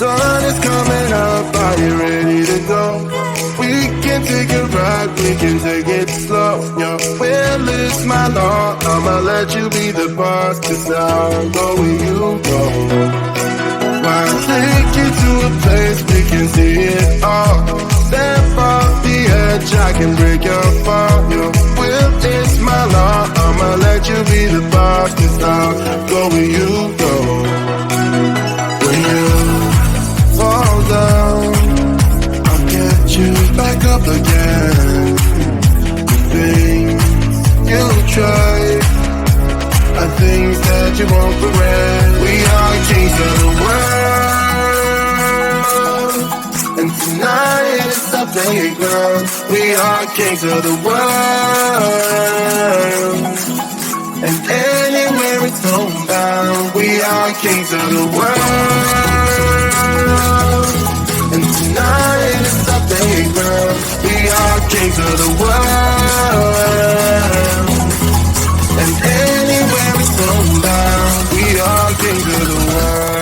sun is coming up, are you ready to go? We can take a ride, we can take it slow. Your will is my law, I'ma let you be the boss, 'cause I'll go where you go. I'll take you to a place we can see it all. Step off the edge, I can break your fall. Your will is my law, I'ma let you be the boss, 'cause I'll go where you go. When you fall down, I'll get you back up again. The things you try are things that you won't regret. We are kings of the world, and tonight is our playground. We are kings of the world, and anywhere it's homebound. We are kings of the world, and tonight is our playground. We are kings of the world, and anywhere it's homebound. We are kings of the world.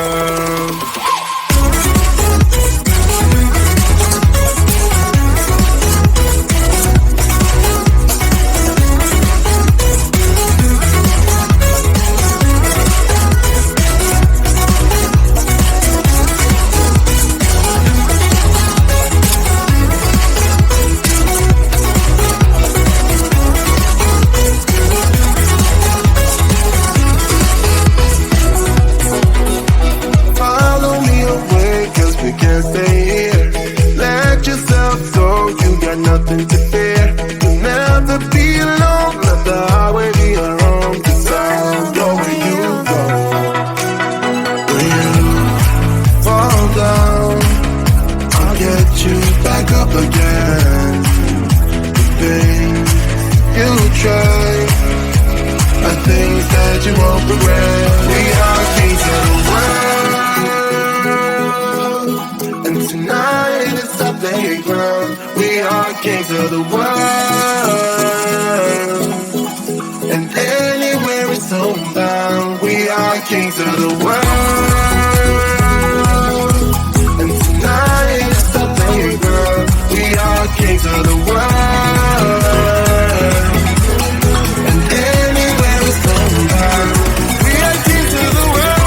Nothing to fear. You'll never be alone. Let the highway be your home, 'cause I'll go where you go. When you fall down, I'll get you back up again. The things you try are things that you won't regret. We are kings of the world, and tonight it's our playground. We are kings of the world, and anywhere it's homebound. We are kings of the world, and tonight it's the playground. We are kings of the world, and anywhere it's homebound. We are kings of the world.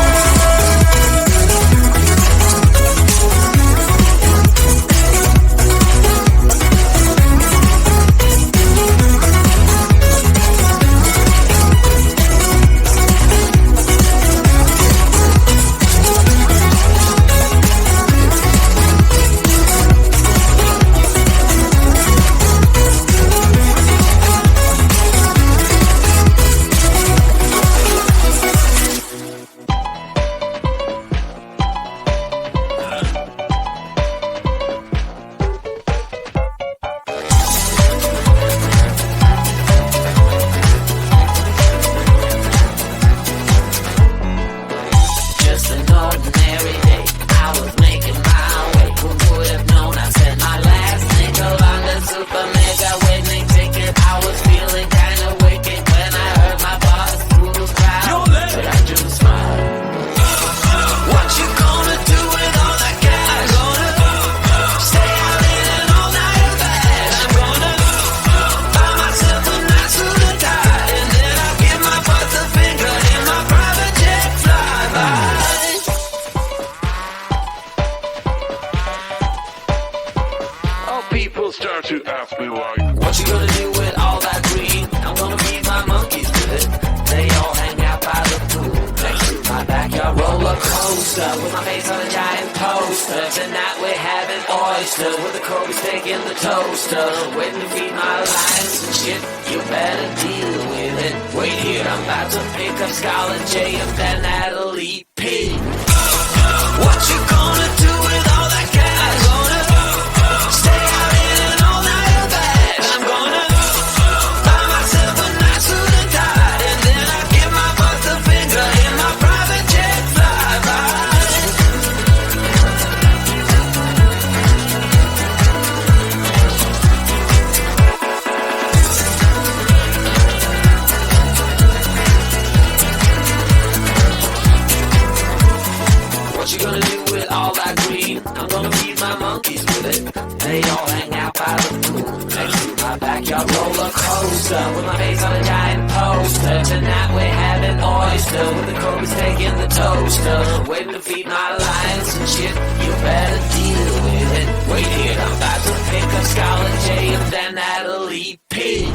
like your roller coaster, with my face on a giant poster. Tonight we're having oyster, with the Kobe's taking the toaster. Waiting to feed my lions and shit, you better deal with it. Wait here, I'm about to pick up Scarlet J and then Natalie P.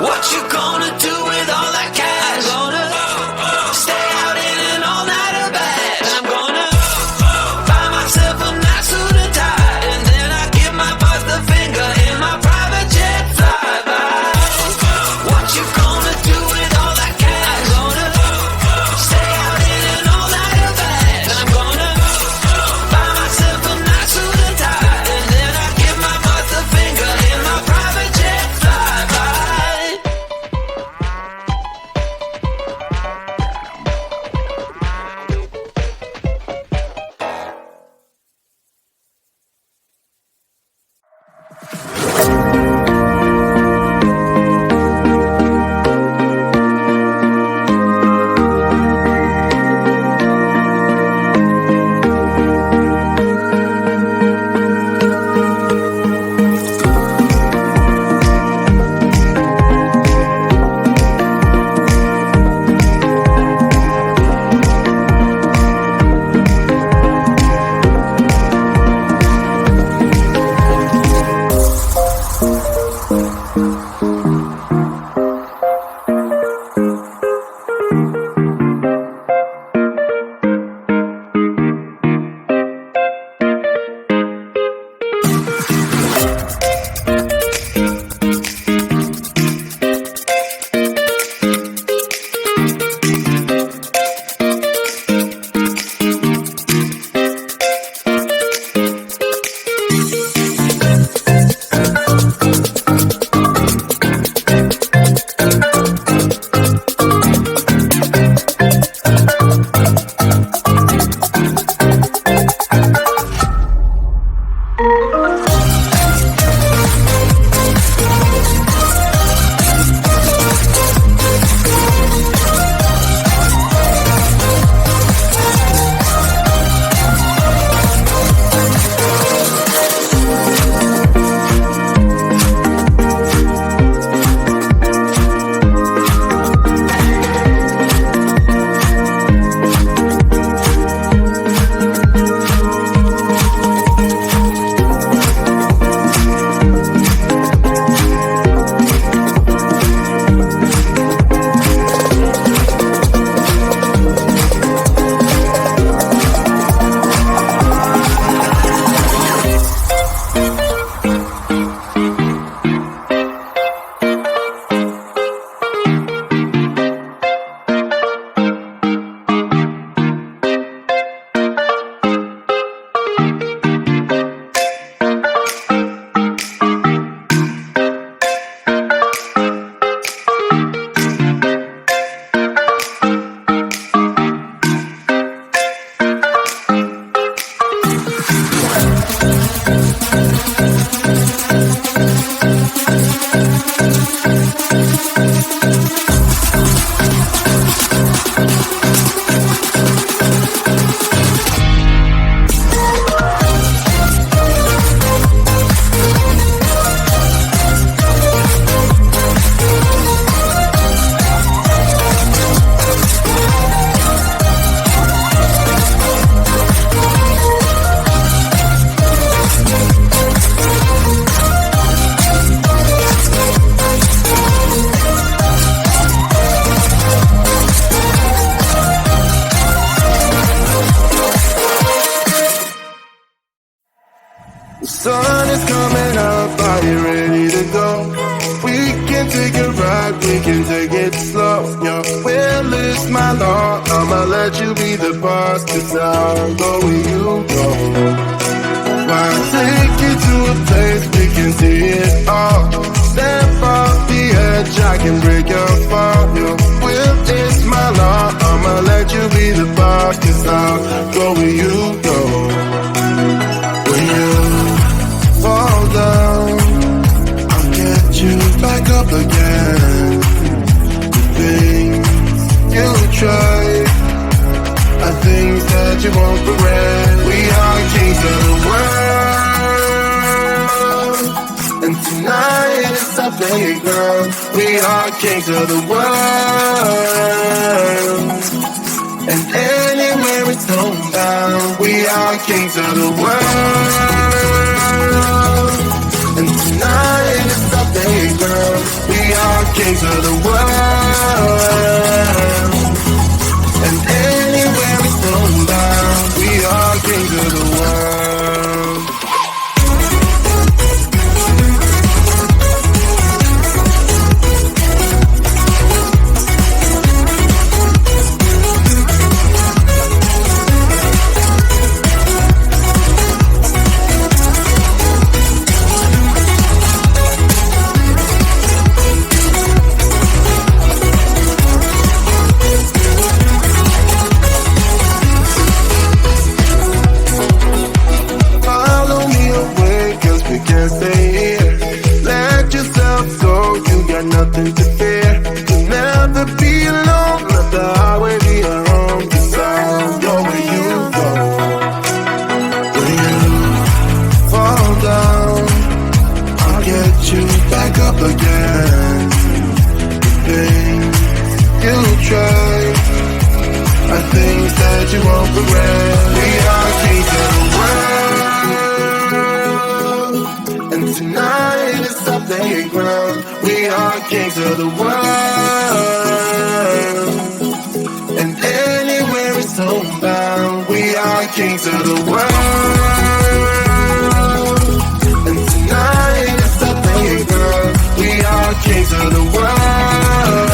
What you gonna do with all that cash? I'm gonna stay out in an all-nighter bash. I'm gonna buy myself a nice suit and tie, and then I give my boss the finger in my private jet flyby. What you gonna do with all that cash? I'm gonna stay out in an all-nighter bash. I'm gonna buy myself a nice suit and tie, and then I give my boss the finger in my private jet flyby. Sun is coming up, are you ready to go? We can take a ride, we can take it slow. Your will is my law, I'ma let you be the boss, 'cause I'll go where you go. I'll take you to a place we can see it all. Step off the edge, I can break your fall. Your will is my law, I'ma let you be the boss, 'cause I'll go where you go. When you fall down, I'll get you back up again. The things you tried are things that you won't regret. We are kings of the world, and tonight is subway ground. We are kings of the world. And anywhere it's homebound, we are kings of the world. And tonight in the subway ground, we are kings of the world. And anywhere it's homebound, we are kings of the world. Nothing to fear, you'll never be alone. Let the highway be your home, 'cause I'll go where you go. When you fall down, I'll get you back up again. The things you try are things that you won't regret. We are kings of the world. And tonight is something ground. We are kings of the world. And anywhere it's homebound, we are kings of the world. And tonight is something ground. We are kings of the world.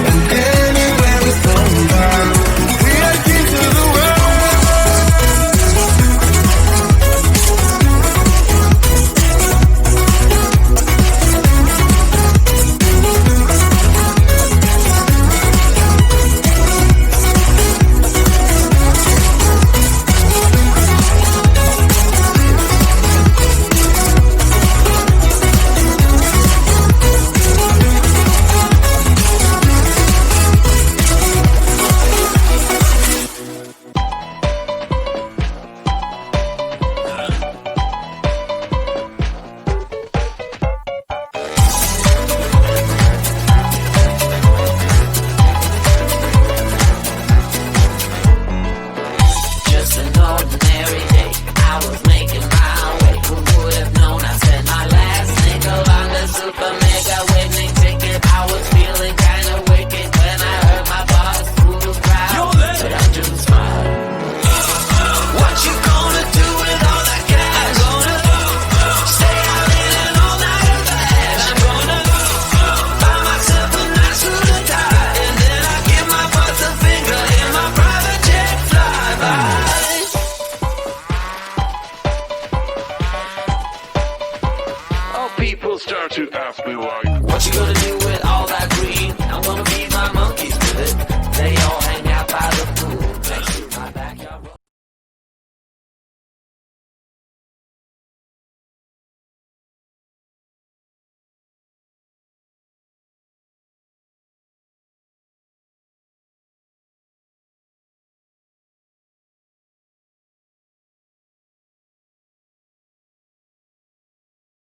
And anywhere it's homebound, we are kings of the world. Start to ask me like, what you gonna do with all that green? I'm gonna feed my monkeys with it. They all hang out by the pool.